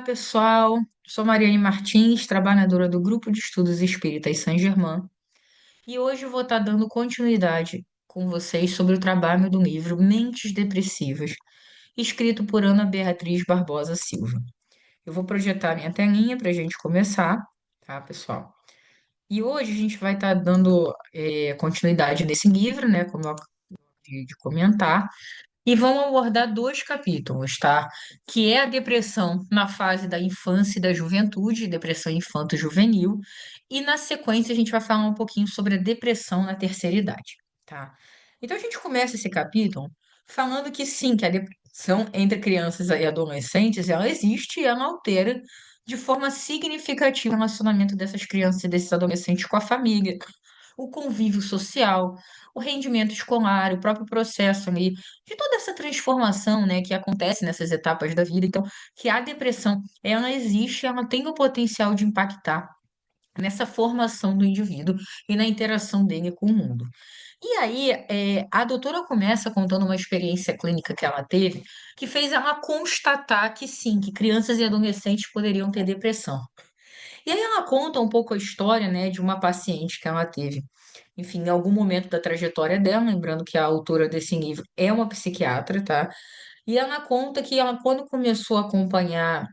pessoal. Sou Mariane Martins, trabalhadora do Grupo de Estudos Espíritas Saint-Germain, e hoje eu vou estar dando continuidade com vocês sobre o trabalho do livro Mentes Depressivas, escrito por Ana Beatriz Barbosa Silva. Eu vou projetar minha telinha para a gente começar, tá, pessoal? E hoje a gente vai estar dando continuidade nesse livro, né, como eu acabei de comentar. E vamos abordar dois capítulos, tá? Que é a depressão na fase da infância e da juventude, depressão infanto-juvenil, e na sequência a gente vai falar um pouquinho sobre a depressão na terceira idade, tá? Então a gente começa esse capítulo falando que sim, que a depressão entre crianças e adolescentes, ela existe e ela altera de forma significativa o relacionamento dessas crianças e desses adolescentes com a família, o convívio social, o rendimento escolar, o próprio processo ali, de toda essa transformação, né, que acontece nessas etapas da vida. Então, que a depressão, ela existe, ela tem o potencial de impactar nessa formação do indivíduo e na interação dele com o mundo. E aí, a doutora começa contando uma experiência clínica que ela teve, que fez ela constatar que sim, que crianças e adolescentes poderiam ter depressão. E aí ela conta um pouco a história, né, de uma paciente que ela teve, enfim, em algum momento da trajetória dela, lembrando que a autora desse livro é uma psiquiatra, tá? E ela conta que ela, quando começou a acompanhar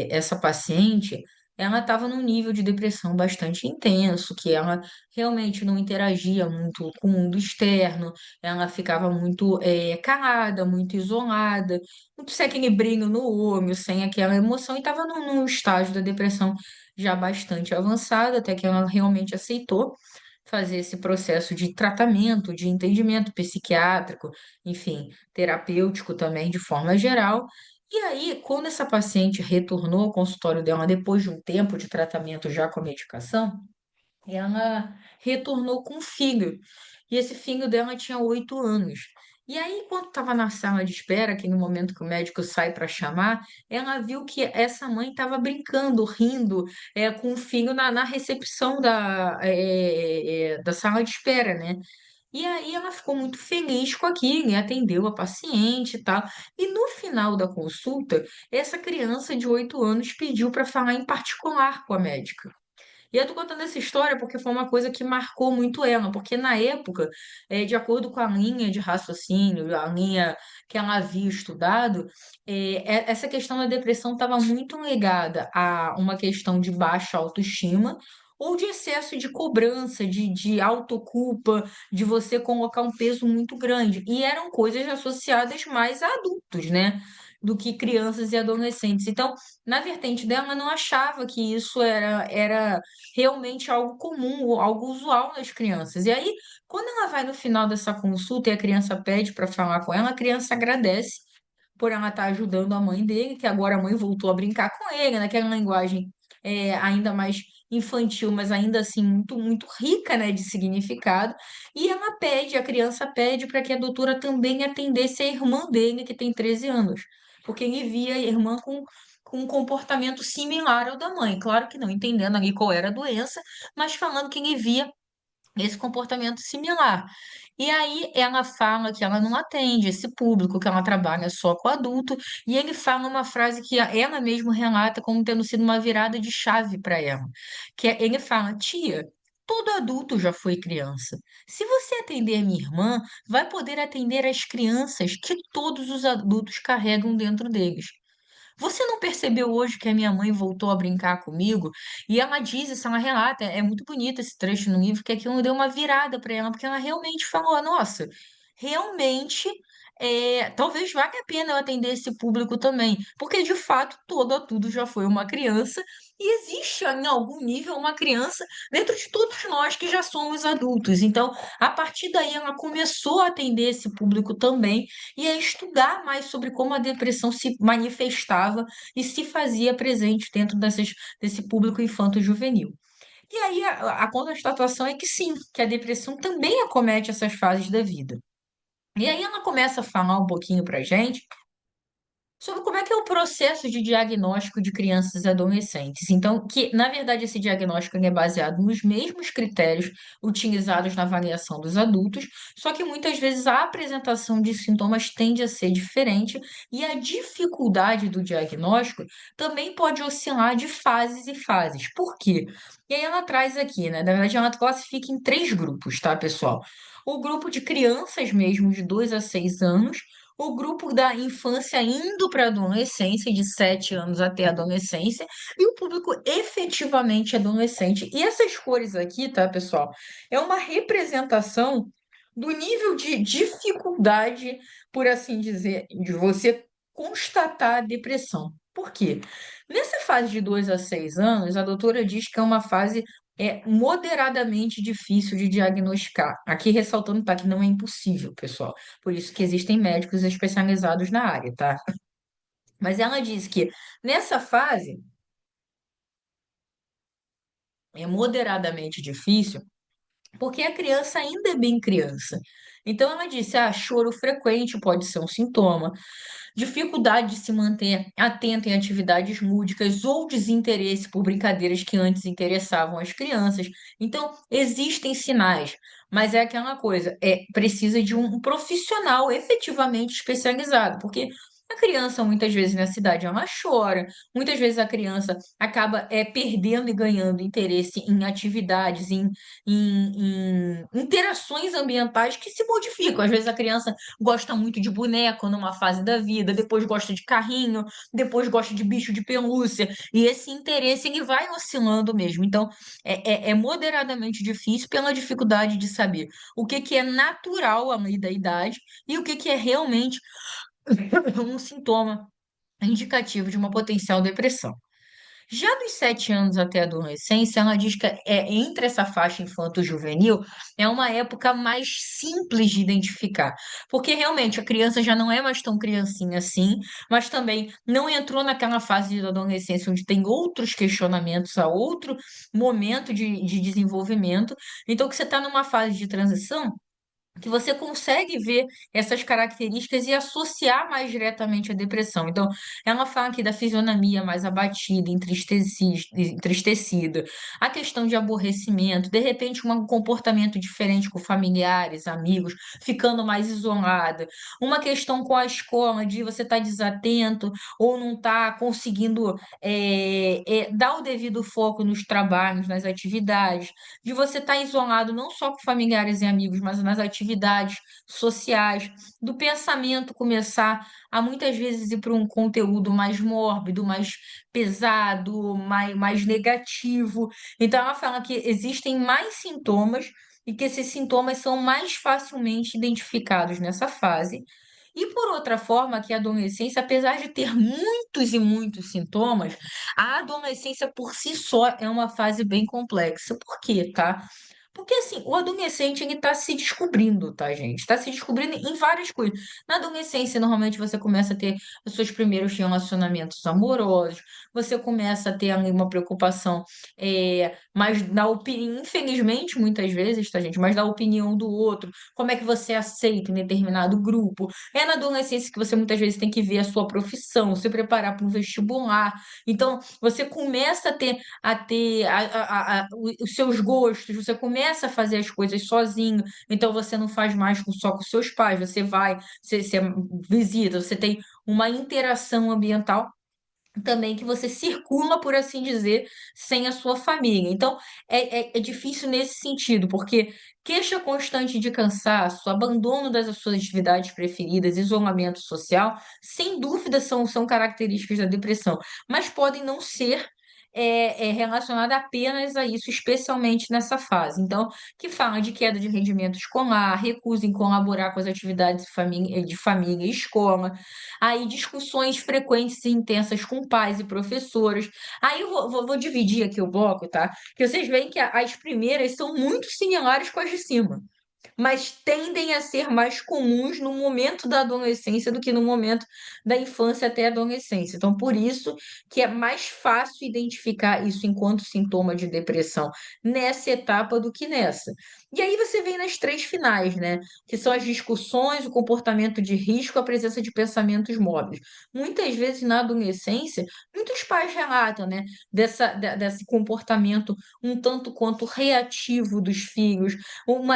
essa paciente, ela estava num nível de depressão bastante intenso, que ela realmente não interagia muito com o mundo externo, ela ficava muito calada, muito isolada, muito sem aquele brilho no olho, sem aquela emoção, e estava num estágio da depressão já bastante avançado, até que ela realmente aceitou fazer esse processo de tratamento, de entendimento psiquiátrico, enfim, terapêutico também, de forma geral. E aí, quando essa paciente retornou ao consultório dela, depois de um tempo de tratamento já com a medicação, ela retornou com um filho. E esse filho dela tinha 8 anos. E aí, quando estava na sala de espera, que no momento que o médico sai para chamar, ela viu que essa mãe estava brincando, rindo, com o filho na recepção da sala de espera, né? E aí ela ficou muito feliz com aquilo e atendeu a paciente e tal. E no final da consulta, essa criança de 8 anos pediu para falar em particular com a médica. E eu tô contando essa história porque foi uma coisa que marcou muito ela, porque na época, de acordo com a linha de raciocínio, a linha que ela havia estudado, essa questão da depressão estava muito ligada a uma questão de baixa autoestima ou de excesso de cobrança, de autoculpa, de você colocar um peso muito grande. E eram coisas associadas mais a adultos, né? Do que crianças e adolescentes. Então, na vertente dela, ela não achava que isso era realmente algo comum, ou algo usual nas crianças. E aí, quando ela vai no final dessa consulta e a criança pede para falar com ela, a criança agradece por ela estar ajudando a mãe dele, que agora a mãe voltou a brincar com ele, naquela linguagem ainda mais infantil, mas ainda assim muito, muito rica, né, de significado. E ela pede, a criança pede para que a doutora também atendesse a irmã dele, que tem 13 anos, porque ele via a irmã com um comportamento similar ao da mãe. Claro que não entendendo ali qual era a doença, mas falando que ele via esse comportamento similar. E aí ela fala que ela não atende esse público, que ela trabalha só com adulto, e ele fala uma frase que ela mesma relata como tendo sido uma virada de chave para ela, ele fala: "Tia, todo adulto já foi criança. Se você atender minha irmã, vai poder atender as crianças que todos os adultos carregam dentro deles. Você não percebeu hoje que a minha mãe voltou a brincar comigo? E ela diz isso, ela relata, é muito bonito esse trecho no livro, que aquilo deu uma virada para ela, porque ela realmente falou: nossa, realmente, talvez valha a pena eu atender esse público também, porque de fato todo adulto já foi uma criança, e existe em algum nível uma criança dentro de todos nós que já somos adultos. Então, a partir daí, ela começou a atender esse público também e a estudar mais sobre como a depressão se manifestava e se fazia presente dentro desse público infanto-juvenil. E aí a constatação é que sim, que a depressão também acomete essas fases da vida. E aí ela começa a falar um pouquinho pra gente sobre como é que é o processo de diagnóstico de crianças e adolescentes. Então, que na verdade esse diagnóstico ele é baseado nos mesmos critérios utilizados na avaliação dos adultos, só que muitas vezes a apresentação de sintomas tende a ser diferente e a dificuldade do diagnóstico também pode oscilar de fases e fases. Por quê? E aí ela traz aqui, né? Na verdade, ela classifica em três grupos, tá, pessoal? O grupo de crianças mesmo, de 2 a 6 anos, o grupo da infância indo para a adolescência, de 7 anos até a adolescência, e o público efetivamente adolescente. E essas cores aqui, tá, pessoal? É uma representação do nível de dificuldade, por assim dizer, de você constatar a depressão. Por quê? Nessa fase de 2 a 6 anos, a doutora diz que é uma fase moderadamente difícil de diagnosticar. Aqui ressaltando, tá, que não é impossível, pessoal. Por isso que existem médicos especializados na área, tá? Mas ela diz que nessa fase é moderadamente difícil porque a criança ainda é bem criança. Então ela disse: choro frequente pode ser um sintoma, dificuldade de se manter atento em atividades lúdicas ou desinteresse por brincadeiras que antes interessavam as crianças. Então, existem sinais, mas é aquela coisa, precisa de um profissional efetivamente especializado, porque a criança, muitas vezes na cidade, ela chora, muitas vezes a criança acaba perdendo e ganhando interesse em atividades, em interações ambientais que se modificam. Às vezes a criança gosta muito de boneco numa fase da vida, depois gosta de carrinho, depois gosta de bicho de pelúcia, e esse interesse ele vai oscilando mesmo. Então, é moderadamente difícil pela dificuldade de saber o que que é natural à lei da idade e o que que é realmente um sintoma indicativo de uma potencial depressão. Já dos 7 anos até a adolescência, ela diz que entre essa faixa infanto-juvenil é uma época mais simples de identificar, porque realmente a criança já não é mais tão criancinha assim, mas também não entrou naquela fase da adolescência onde tem outros questionamentos, a outro momento de desenvolvimento. Então, que você está numa fase de transição que você consegue ver essas características e associar mais diretamente à depressão. Então, ela fala aqui da fisionomia mais abatida, entristecida, a questão de aborrecimento, de repente um comportamento diferente com familiares, amigos, ficando mais isolada, uma questão com a escola de você estar desatento ou não estar conseguindo dar o devido foco nos trabalhos, nas atividades, de você estar isolado não só com familiares e amigos, mas nas atividades sociais, do pensamento começar a muitas vezes ir para um conteúdo mais mórbido, mais pesado, mais negativo. Então, ela fala que existem mais sintomas e que esses sintomas são mais facilmente identificados nessa fase. E por outra forma, que a adolescência, apesar de ter muitos e muitos sintomas, a adolescência por si só é uma fase bem complexa. Por quê, tá? Porque assim, o adolescente ele está se descobrindo, tá, gente? Está se descobrindo em várias coisas. Na adolescência, normalmente você começa a ter os seus primeiros relacionamentos amorosos, você começa a ter ali uma preocupação, mas na opinião, infelizmente, muitas vezes, tá, gente? Mas da opinião do outro, como é que você aceita em determinado grupo. É na adolescência que você muitas vezes tem que ver a sua profissão, se preparar para um vestibular. Então, você começa a ter os seus gostos, você começa a fazer as coisas sozinho, então você não faz mais só com seus pais, você vai, você visita, você tem uma interação ambiental também que você circula, por assim dizer, sem a sua família. Então, é difícil nesse sentido, porque queixa constante de cansaço, abandono das suas atividades preferidas, isolamento social, sem dúvida são características da depressão, mas podem não ser relacionada apenas a isso, especialmente nessa fase. Então, que fala de queda de rendimento escolar, recusa em colaborar com as atividades de família e escola, aí discussões frequentes e intensas com pais e professores. Aí eu vou dividir aqui o bloco, tá? Que vocês veem que as primeiras são muito similares com as de cima. mas tendem a ser mais comuns no momento da adolescência do que no momento da infância até a adolescência. Então, por isso que é mais fácil identificar isso enquanto sintoma de depressão nessa etapa do que nessa. E aí você vem nas três finais, né? Que são as discussões, o comportamento de risco, a presença de pensamentos móveis. Muitas vezes na adolescência, muitos pais relatam, né, desse comportamento um tanto quanto reativo dos filhos,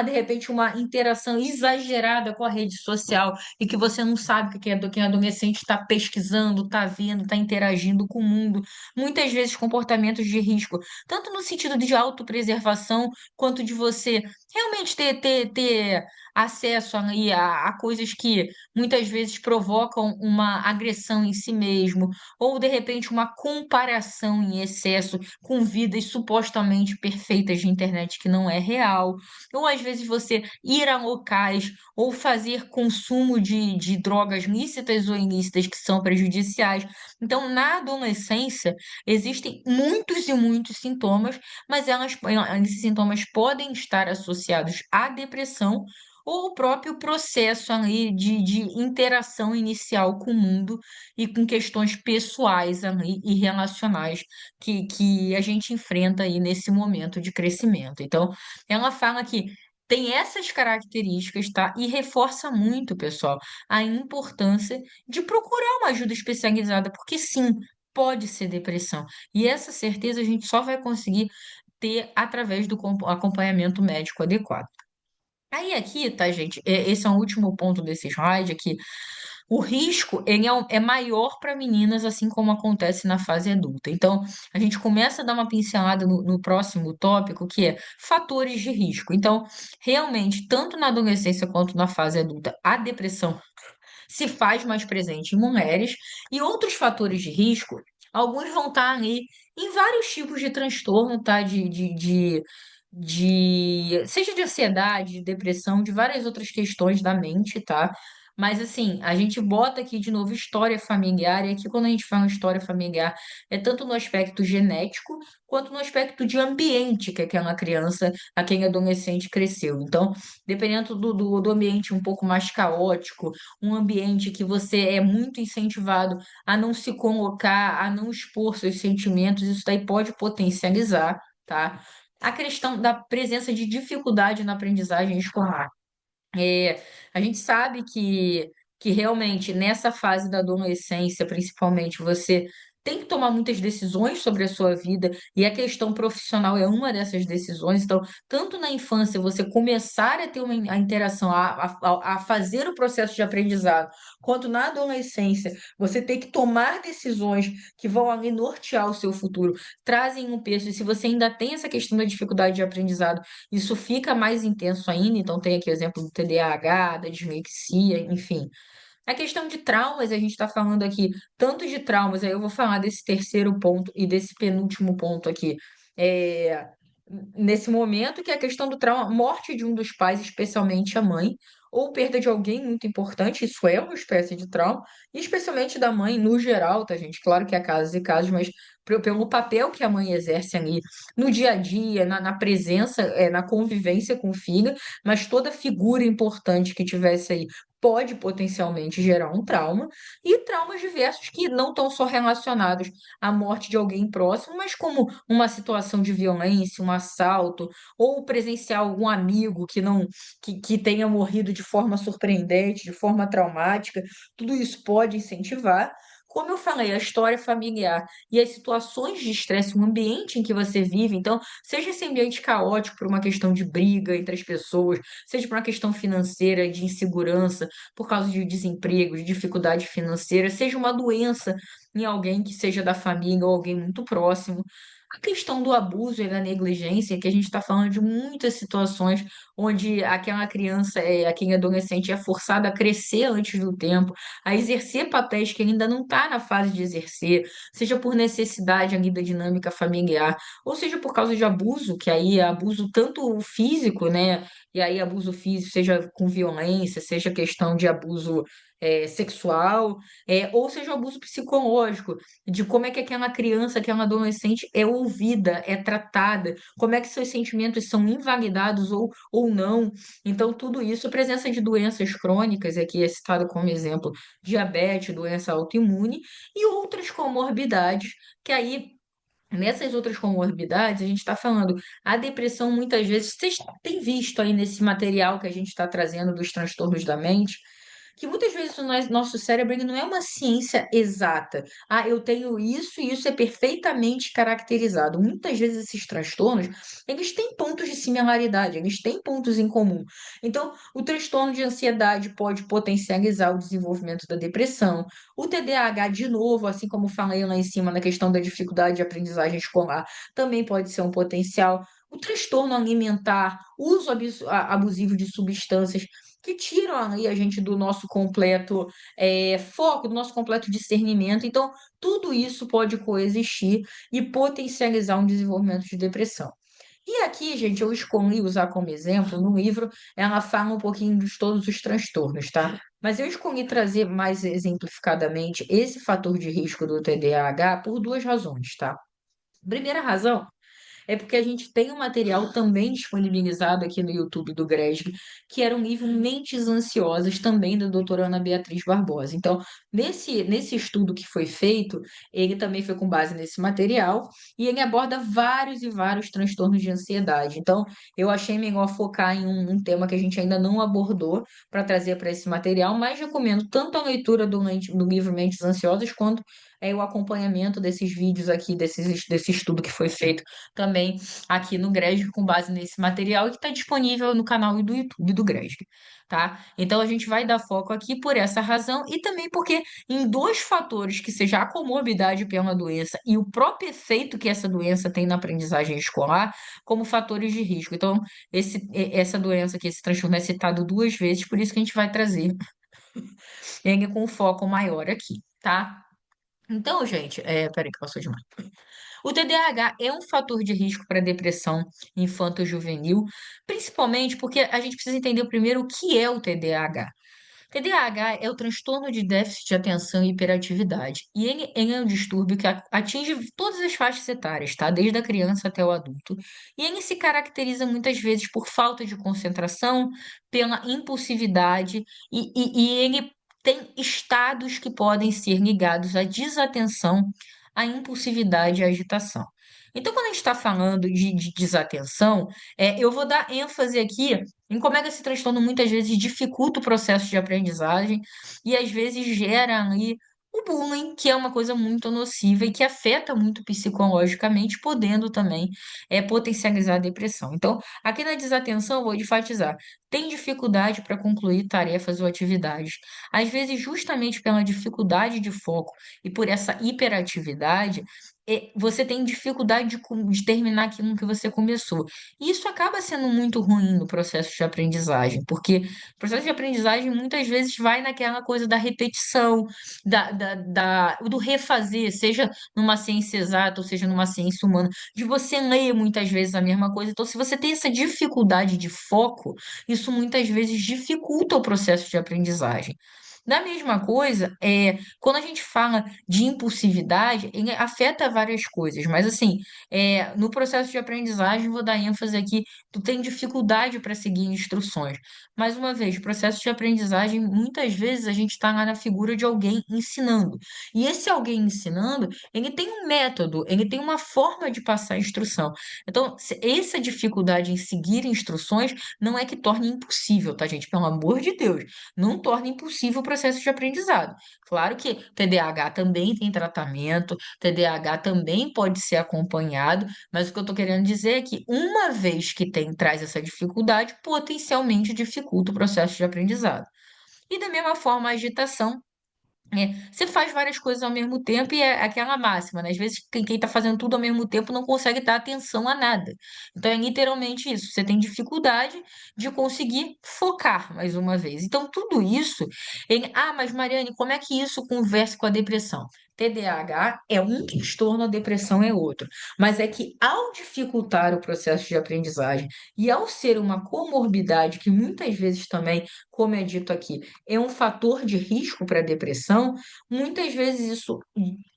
de repente, uma interação exagerada com a rede social e que você não sabe o que é do que o adolescente está pesquisando, está vendo, está interagindo com o mundo. Muitas vezes comportamentos de risco, tanto no sentido de autopreservação, quanto de você realmente ter acesso aí a coisas que muitas vezes provocam uma agressão em si mesmo, ou de repente uma comparação em excesso com vidas supostamente perfeitas de internet que não é real, ou às vezes você ir a locais ou fazer consumo de drogas lícitas ou ilícitas que são prejudiciais. Então, na adolescência, existem muitos e muitos sintomas, mas esses sintomas podem estar associados à depressão ou o próprio processo ali de interação inicial com o mundo e com questões pessoais ali e relacionais que a gente enfrenta aí nesse momento de crescimento. Então, ela fala que tem essas características, tá? E reforça muito, pessoal, a importância de procurar uma ajuda especializada, porque sim, pode ser depressão. E essa certeza a gente só vai conseguir ter através do acompanhamento médico adequado. Aí aqui, tá, gente? Esse é o último ponto desse slide aqui. O risco, ele é maior para meninas, assim como acontece na fase adulta. Então, a gente começa a dar uma pincelada no próximo tópico, que é fatores de risco. Então, realmente, tanto na adolescência quanto na fase adulta, a depressão se faz mais presente em mulheres e outros fatores de risco, alguns vão estar ali em vários tipos de transtorno, tá? Seja de ansiedade, de depressão, de várias outras questões da mente, tá? Mas assim, a gente bota aqui de novo história familiar, e aqui quando a gente fala história familiar, é tanto no aspecto genético quanto no aspecto de ambiente que aquela criança, aquele adolescente cresceu. Então, dependendo do ambiente um pouco mais caótico, um ambiente que você é muito incentivado a não se colocar, a não expor seus sentimentos, isso daí pode potencializar, tá? A questão da presença de dificuldade na aprendizagem escolar. É, a gente sabe que realmente nessa fase da adolescência, principalmente, você tem que tomar muitas decisões sobre a sua vida e a questão profissional é uma dessas decisões. Então, tanto na infância você começar a ter a interação, a fazer o processo de aprendizado, quanto na adolescência você ter que tomar decisões que vão ali nortear o seu futuro, trazem um peso. E se você ainda tem essa questão da dificuldade de aprendizado, isso fica mais intenso ainda, então tem aqui o exemplo do TDAH, da dislexia, enfim. A questão de traumas, a gente está falando aqui tanto de traumas, aí eu vou falar desse terceiro ponto e desse penúltimo ponto aqui. É, nesse momento, que é a questão do trauma, morte de um dos pais, especialmente a mãe, ou perda de alguém muito importante, isso é uma espécie de trauma, e especialmente da mãe no geral, tá, gente? Claro que há casos e casos, mas pelo papel que a mãe exerce ali no dia a dia, na presença, na convivência com o filho, mas toda figura importante que tivesse aí pode potencialmente gerar um trauma, e traumas diversos que não estão só relacionados à morte de alguém próximo, mas como uma situação de violência, um assalto, ou presenciar algum amigo que tenha morrido de forma surpreendente, de forma traumática, tudo isso pode incentivar. Como eu falei, a história familiar e as situações de estresse, o ambiente em que você vive, então, seja esse ambiente caótico por uma questão de briga entre as pessoas, seja por uma questão financeira, de insegurança, por causa de desemprego, de dificuldade financeira, seja uma doença em alguém que seja da família ou alguém muito próximo. A questão do abuso e da negligência, que a gente está falando de muitas situações onde aquela criança, aquele adolescente é forçado a crescer antes do tempo, a exercer papéis que ele ainda não está na fase de exercer, seja por necessidade ali da dinâmica familiar, ou seja por causa de abuso, que aí é abuso tanto físico, né? E aí abuso físico, seja com violência, seja questão de abuso sexual, ou seja, o abuso psicológico, de como é que aquela criança, aquela adolescente é ouvida, é tratada, como é que seus sentimentos são invalidados ou não. Então, tudo isso, a presença de doenças crônicas, aqui é citado como exemplo, diabetes, doença autoimune, e outras comorbidades, que aí nessas outras comorbidades, a gente está falando, a depressão muitas vezes, vocês têm visto aí nesse material que a gente está trazendo dos transtornos da mente, que muitas vezes o nosso cérebro ele não é uma ciência exata. Ah, eu tenho isso e isso é perfeitamente caracterizado. Muitas vezes esses transtornos, eles têm pontos de similaridade, eles têm pontos em comum. Então, o transtorno de ansiedade pode potencializar o desenvolvimento da depressão. O TDAH, de novo, assim como falei lá em cima na questão da dificuldade de aprendizagem escolar, também pode ser um potencial. O transtorno alimentar, uso abusivo de substâncias que tiram aí a gente do nosso completo foco, do nosso completo discernimento. Então, tudo isso pode coexistir e potencializar um desenvolvimento de depressão. E aqui, gente, eu escolhi usar como exemplo, no livro, ela fala um pouquinho de todos os transtornos, tá? Mas eu escolhi trazer mais exemplificadamente esse fator de risco do TDAH por duas razões, tá? Primeira razão é porque a gente tem um material também disponibilizado aqui no YouTube do GRESG, que era um livro Mentes Ansiosas, também da doutora Ana Beatriz Barbosa. Então, nesse estudo que foi feito, ele também foi com base nesse material, e ele aborda vários e vários transtornos de ansiedade. Então, eu achei melhor focar em um tema que a gente ainda não abordou para trazer para esse material, mas recomendo tanto a leitura do livro Mentes Ansiosas, quanto o acompanhamento desses vídeos aqui, desse estudo que foi feito também aqui no GRESG com base nesse material e que está disponível no canal do YouTube do GRESG, tá? Então a gente vai dar foco aqui por essa razão e também porque em dois fatores, que seja a comorbidade pela doença e o próprio efeito que essa doença tem na aprendizagem escolar, como fatores de risco. Então, essa doença aqui, esse transtorno é citado duas vezes, por isso que a gente vai trazer ele com foco maior aqui, tá? Então, gente, peraí que passou demais. O TDAH é um fator de risco para depressão infanto-juvenil, principalmente porque a gente precisa entender primeiro o que é o TDAH. TDAH é o transtorno de déficit de atenção e hiperatividade. E ele é um distúrbio que atinge todas as faixas etárias, tá? Desde a criança até o adulto. E ele se caracteriza muitas vezes por falta de concentração, pela impulsividade, e ele tem estados que podem ser ligados à desatenção, à impulsividade e à agitação. Então, quando a gente está falando de desatenção, eu vou dar ênfase aqui em como é que esse transtorno muitas vezes dificulta o processo de aprendizagem e às vezes gera ali o bullying, que é uma coisa muito nociva e que afeta muito psicologicamente, podendo também potencializar a depressão. Então, aqui na desatenção, eu vou enfatizar, tem dificuldade para concluir tarefas ou atividades. Às vezes, justamente pela dificuldade de foco e por essa hiperatividade, você tem dificuldade de terminar aquilo que você começou. E isso acaba sendo muito ruim no processo de aprendizagem, porque o processo de aprendizagem muitas vezes vai naquela coisa da repetição, do refazer, seja numa ciência exata ou seja numa ciência humana, de você ler muitas vezes a mesma coisa. Então, se você tem essa dificuldade de foco, isso muitas vezes dificulta o processo de aprendizagem. Da mesma coisa, quando a gente fala de impulsividade, ele afeta várias coisas, mas assim, no processo de aprendizagem, vou dar ênfase aqui, tu tem dificuldade para seguir instruções. Mais uma vez, processo de aprendizagem, muitas vezes a gente está lá na figura de alguém ensinando. E esse alguém ensinando, ele tem um método, ele tem uma forma de passar a instrução. Então, essa dificuldade em seguir instruções não é que torne impossível, tá, gente? Pelo amor de Deus, não torna impossível o processo de aprendizado. Claro que TDAH também tem tratamento, TDAH também pode ser acompanhado, mas o que eu estou querendo dizer é que uma vez que traz essa dificuldade, potencialmente dificulta o processo de aprendizado. E da mesma forma, a agitação. Você faz várias coisas ao mesmo tempo e é aquela máxima, né? Às vezes quem está fazendo tudo ao mesmo tempo não consegue dar atenção a nada. Então é literalmente isso. Você tem dificuldade de conseguir focar mais uma vez. Então tudo isso. Mas Mariane, como é que isso conversa com a depressão? TDAH é um transtorno, a depressão é outro. Mas é que ao dificultar o processo de aprendizagem e ao ser uma comorbidade que muitas vezes também, como é dito aqui, é um fator de risco para a depressão, muitas vezes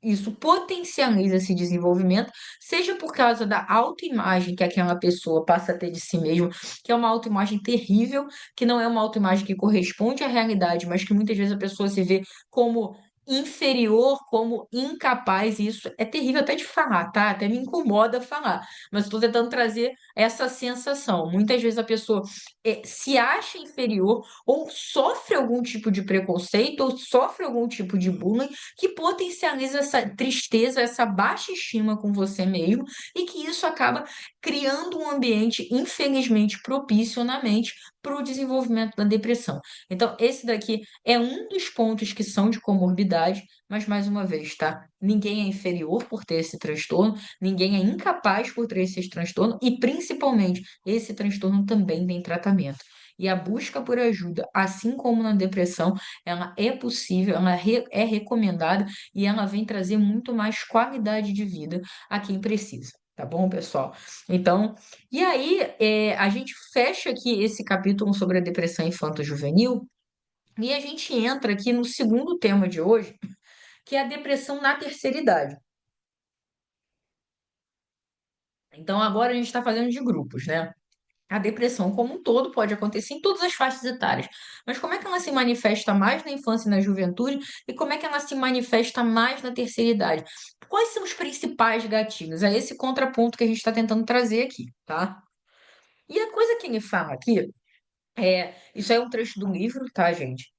isso potencializa esse desenvolvimento, seja por causa da autoimagem que aquela pessoa passa a ter de si mesma, que é uma autoimagem terrível, que não é uma autoimagem que corresponde à realidade, mas que muitas vezes a pessoa se vê como inferior, como incapaz, e isso é terrível até de falar, tá? Até me incomoda falar, mas estou tentando trazer essa sensação. Muitas vezes a pessoa se acha inferior ou sofre algum tipo de preconceito ou sofre algum tipo de bullying que potencializa essa tristeza, essa baixa estima com você mesmo e que isso acaba criando um ambiente, infelizmente, propício na mente para o desenvolvimento da depressão. Então, esse daqui é um dos pontos que são de comorbidade, mas mais uma vez, tá? Ninguém é inferior por ter esse transtorno, ninguém é incapaz por ter esse transtorno e, principalmente, esse transtorno também tem tratamento. E a busca por ajuda, assim como na depressão, ela é possível, é recomendada e ela vem trazer muito mais qualidade de vida a quem precisa. Tá bom, pessoal? Então, e aí, a gente fecha aqui esse capítulo sobre a depressão infanto-juvenil e a gente entra aqui no segundo tema de hoje, que é a depressão na terceira idade. Então, agora a gente está fazendo de grupos, né? A depressão como um todo pode acontecer em todas as faixas etárias, mas como é que ela se manifesta mais na infância e na juventude e como é que ela se manifesta mais na terceira idade? Quais são os principais gatilhos? É esse contraponto que a gente está tentando trazer aqui, tá? E a coisa que ele fala aqui isso é um trecho do livro, tá, gente?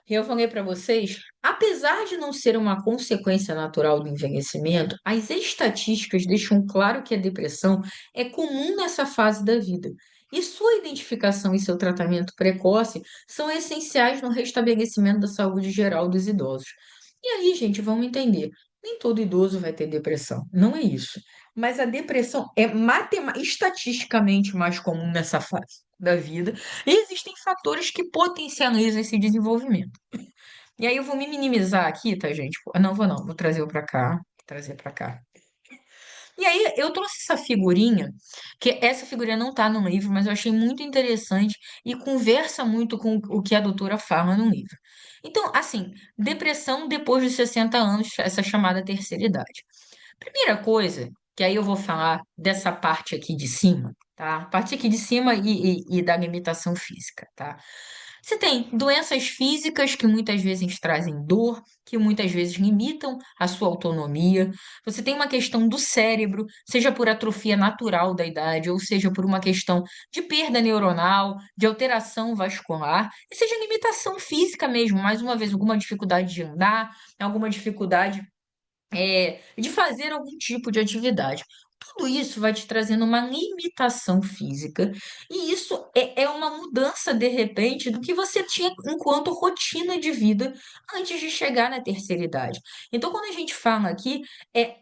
E eu falei para vocês, apesar de não ser uma consequência natural do envelhecimento, as estatísticas deixam claro que a depressão é comum nessa fase da vida. E sua identificação e seu tratamento precoce são essenciais no restabelecimento da saúde geral dos idosos. E aí, gente, vamos entender. Nem todo idoso vai ter depressão, não é isso. Mas a depressão é estatisticamente mais comum nessa fase da vida e existem fatores que potencializam esse desenvolvimento. E aí eu vou me minimizar aqui, tá, gente? Não vou não, vou trazer pra cá, trazer pra cá. E aí eu trouxe essa figurinha, que essa figurinha não tá no livro, mas eu achei muito interessante e conversa muito com o que a doutora fala no livro. Então, assim, depressão depois dos 60 anos, essa chamada terceira idade. Primeira coisa, que aí eu vou falar dessa parte aqui de cima, tá? Parte aqui de cima e da limitação física, tá? Você tem doenças físicas que muitas vezes trazem dor, que muitas vezes limitam a sua autonomia. Você tem uma questão do cérebro, seja por atrofia natural da idade, ou seja por uma questão de perda neuronal, de alteração vascular, e seja limitação física mesmo, mais uma vez, alguma dificuldade de andar, alguma dificuldade de fazer algum tipo de atividade. Tudo isso vai te trazendo uma limitação física, e isso é uma mudança, de repente, do que você tinha enquanto rotina de vida antes de chegar na terceira idade. Então, quando a gente fala aqui, é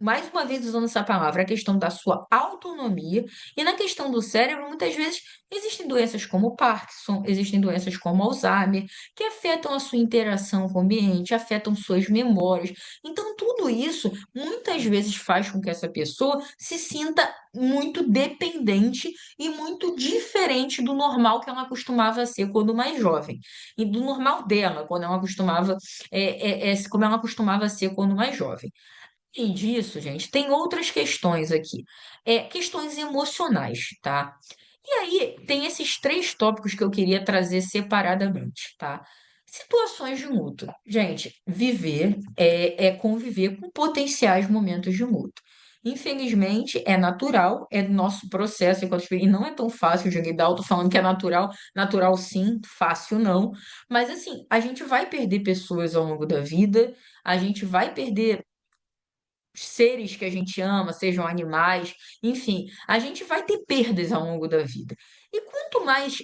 mais uma vez usando essa palavra, a questão da sua autonomia, e na questão do cérebro, muitas vezes existem doenças como Parkinson, existem doenças como Alzheimer, que afetam a sua interação com o ambiente, afetam suas memórias. Então, tudo isso muitas vezes faz com que essa pessoa se sinta muito dependente e muito diferente do normal que ela costumava ser quando mais jovem, e do normal dela, quando ela costumava, como ela costumava ser quando mais jovem. Além disso, gente, tem outras questões aqui. Questões emocionais, tá? E aí, tem esses três tópicos que eu queria trazer separadamente, tá? Situações de luto. Gente, viver é conviver com potenciais momentos de luto. Infelizmente, é natural, é nosso processo e não é tão fácil de lidar. Eu tô falando que é natural, natural sim, fácil não. Mas assim, a gente vai perder pessoas ao longo da vida, a gente vai perder seres que a gente ama, sejam animais, enfim, a gente vai ter perdas ao longo da vida. E quanto mais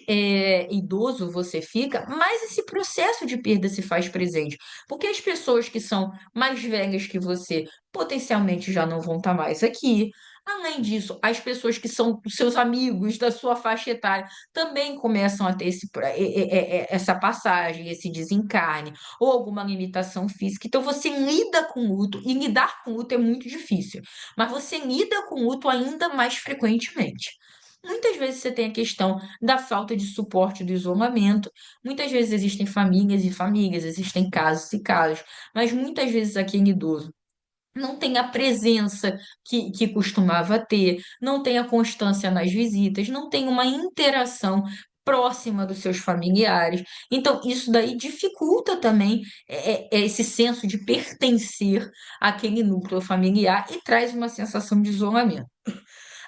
idoso você fica, mais esse processo de perda se faz presente. Porque as pessoas que são mais velhas que você potencialmente já não vão estar mais aqui. Além disso, as pessoas que são os seus amigos da sua faixa etária também começam a ter essa passagem, esse desencarne, ou alguma limitação física. Então, você lida com o luto, e lidar com o luto é muito difícil, mas você lida com o luto ainda mais frequentemente. Muitas vezes você tem a questão da falta de suporte do isolamento, muitas vezes existem famílias e famílias, existem casos e casos, mas muitas vezes aquele idoso não tem a presença que costumava ter, não tem a constância nas visitas, não tem uma interação próxima dos seus familiares. Então, isso daí dificulta também esse senso de pertencer àquele núcleo familiar e traz uma sensação de isolamento.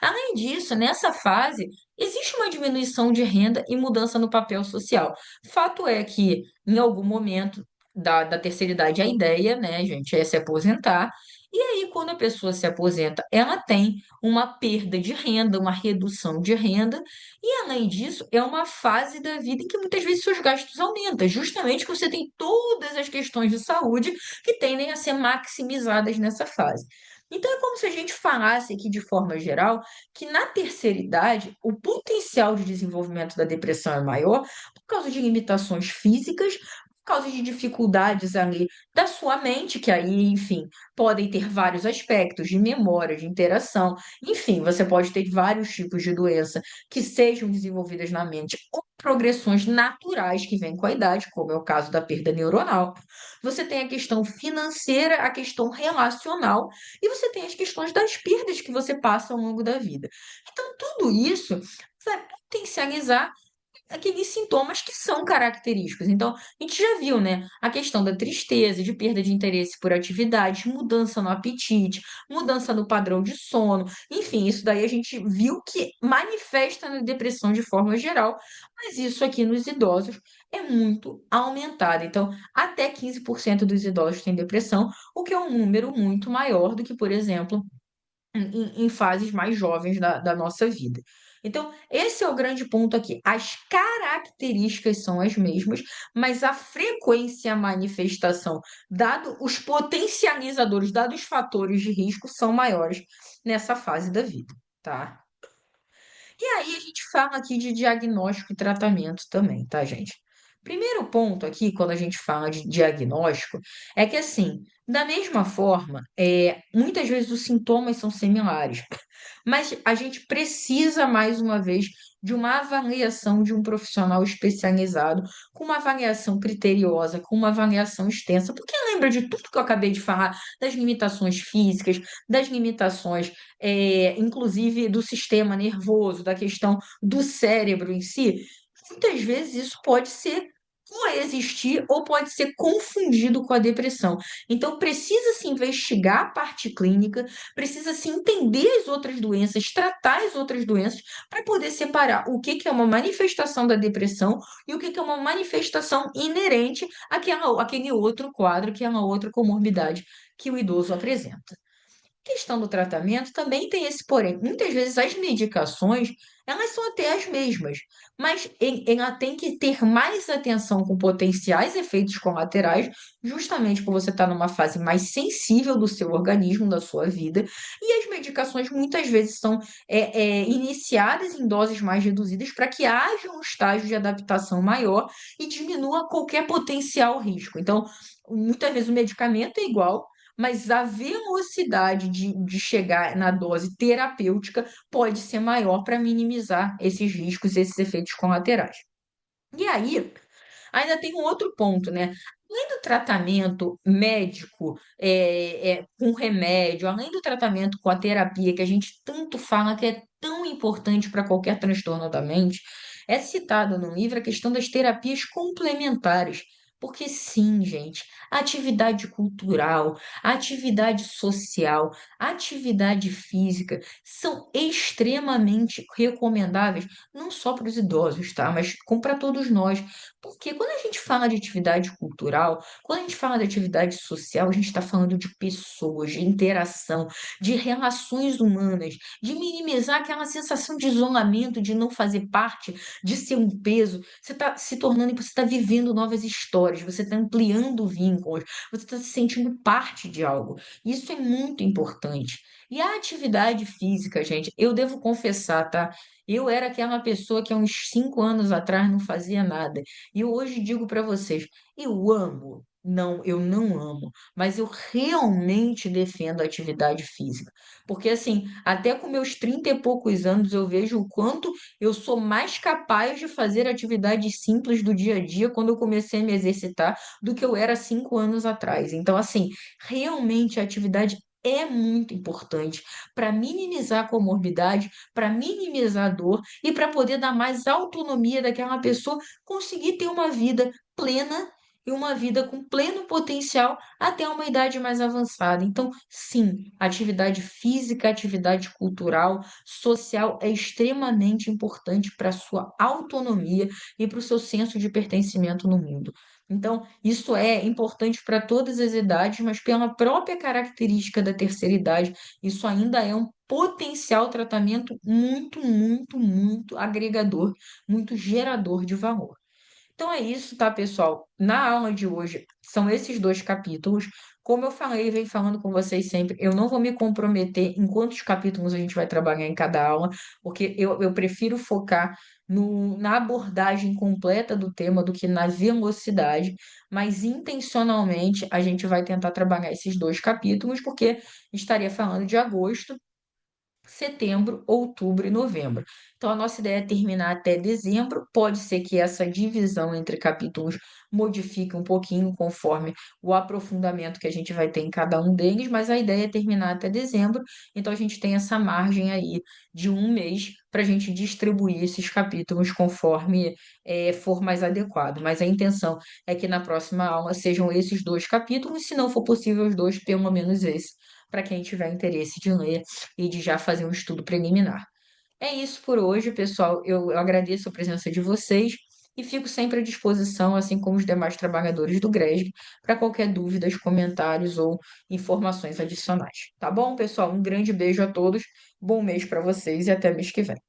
Além disso, nessa fase, existe uma diminuição de renda e mudança no papel social. Fato é que, em algum momento da terceira idade, a ideia, né, gente, é se aposentar. E aí, quando a pessoa se aposenta, ela tem uma perda de renda, uma redução de renda, e além disso, é uma fase da vida em que muitas vezes seus gastos aumentam, justamente porque você tem todas as questões de saúde que tendem a ser maximizadas nessa fase. Então, é como se a gente falasse aqui de forma geral que na terceira idade o potencial de desenvolvimento da depressão é maior por causa de limitações físicas, por causa de dificuldades ali da sua mente, que aí, enfim, podem ter vários aspectos de memória, de interação, enfim, você pode ter vários tipos de doença que sejam desenvolvidas na mente ou progressões naturais que vêm com a idade, como é o caso da perda neuronal. Você tem a questão financeira, a questão relacional e você tem as questões das perdas que você passa ao longo da vida. Então, tudo isso vai potencializar aqueles sintomas que são característicos. Então, a gente já viu, né, a questão da tristeza, de perda de interesse por atividades, mudança no apetite, mudança no padrão de sono, enfim, isso daí a gente viu que manifesta na depressão de forma geral, mas isso aqui nos idosos é muito aumentado. Então, até 15% dos idosos têm depressão, o que é um número muito maior do que, por exemplo, em fases mais jovens da nossa vida. Então, esse é o grande ponto aqui. As características são as mesmas, mas a frequência e a manifestação, dado os potencializadores, dados os fatores de risco, são maiores nessa fase da vida, tá? E aí a gente fala aqui de diagnóstico e tratamento também, tá, gente? Primeiro ponto aqui, quando a gente fala de diagnóstico, é que assim, da mesma forma, muitas vezes os sintomas são similares, mas a gente precisa, mais uma vez, de uma avaliação de um profissional especializado, com uma avaliação criteriosa, com uma avaliação extensa, porque lembra de tudo que eu acabei de falar, das limitações físicas, das limitações, inclusive do sistema nervoso, da questão do cérebro em si. Muitas vezes isso pode ser coexistir ou pode ser confundido com a depressão. Então, precisa se investigar a parte clínica, precisa se entender as outras doenças, tratar as outras doenças, para poder separar o que que é uma manifestação da depressão e o que que é uma manifestação inerente àquele outro quadro, que é uma outra comorbidade que o idoso apresenta. Questão do tratamento também tem esse porém. Muitas vezes as medicações, elas são até as mesmas, mas ela tem que ter mais atenção com potenciais efeitos colaterais, justamente por você estar numa fase mais sensível do seu organismo, da sua vida, e as medicações muitas vezes são iniciadas em doses mais reduzidas para que haja um estágio de adaptação maior e diminua qualquer potencial risco. Então, muitas vezes o medicamento é igual, mas a velocidade de chegar na dose terapêutica pode ser maior para minimizar esses riscos, esses efeitos colaterais. E aí, ainda tem um outro ponto, né? Além do tratamento médico com remédio, além do tratamento com a terapia, que a gente tanto fala que é tão importante para qualquer transtorno da mente, é citado no livro a questão das terapias complementares. Porque sim, gente, a atividade cultural, a atividade social, a atividade física são extremamente recomendáveis, não só para os idosos, tá? Mas como para todos nós. Porque quando a gente fala de atividade cultural, quando a gente fala de atividade social, a gente está falando de pessoas, de interação, de relações humanas, de minimizar aquela sensação de isolamento, de não fazer parte, de ser um peso. Você está se tornando, você está vivendo novas histórias. histórias, você está ampliando vínculos, você está se sentindo parte de algo. Isso é muito importante. E a atividade física, gente, eu devo confessar, tá? Eu era aquela pessoa que há uns 5 anos atrás não fazia nada. E eu hoje digo para vocês, eu amo. Não, eu não amo, mas eu realmente defendo a atividade física. Porque, assim, até com meus 30 e poucos anos, eu vejo o quanto eu sou mais capaz de fazer atividades simples do dia a dia quando eu comecei a me exercitar do que eu era 5 anos atrás. Então, assim, realmente a atividade é muito importante para minimizar a comorbidade, para minimizar a dor e para poder dar mais autonomia daquela pessoa conseguir ter uma vida plena e uma vida com pleno potencial até uma idade mais avançada. Então, sim, atividade física, atividade cultural, social é extremamente importante para a sua autonomia e para o seu senso de pertencimento no mundo. Então, isso é importante para todas as idades, mas pela própria característica da terceira idade, isso ainda é um potencial tratamento muito, muito, muito agregador, muito gerador de valor. Então é isso, tá, pessoal? Na aula de hoje são esses dois capítulos. Como eu falei, venho falando com vocês sempre, eu não vou me comprometer em quantos capítulos a gente vai trabalhar em cada aula, porque eu prefiro focar na abordagem completa do tema do que na velocidade, mas intencionalmente a gente vai tentar trabalhar esses dois capítulos, porque estaria falando de agosto, setembro, outubro e novembro. Então, a nossa ideia é terminar até dezembro. Pode ser que essa divisão entre capítulos modifique um pouquinho conforme o aprofundamento que a gente vai ter em cada um deles, mas a ideia é terminar até dezembro. Então, a gente tem essa margem aí de um mês para a gente distribuir esses capítulos conforme for mais adequado. Mas a intenção é que na próxima aula sejam esses dois capítulos, se não for possível os dois, pelo menos esse, para quem tiver interesse de ler e de já fazer um estudo preliminar. É isso por hoje, pessoal. Eu agradeço a presença de vocês e fico sempre à disposição, assim como os demais trabalhadores do GRESB, para qualquer dúvidas, comentários ou informações adicionais. Tá bom, pessoal? Um grande beijo a todos, bom mês para vocês e até mês que vem.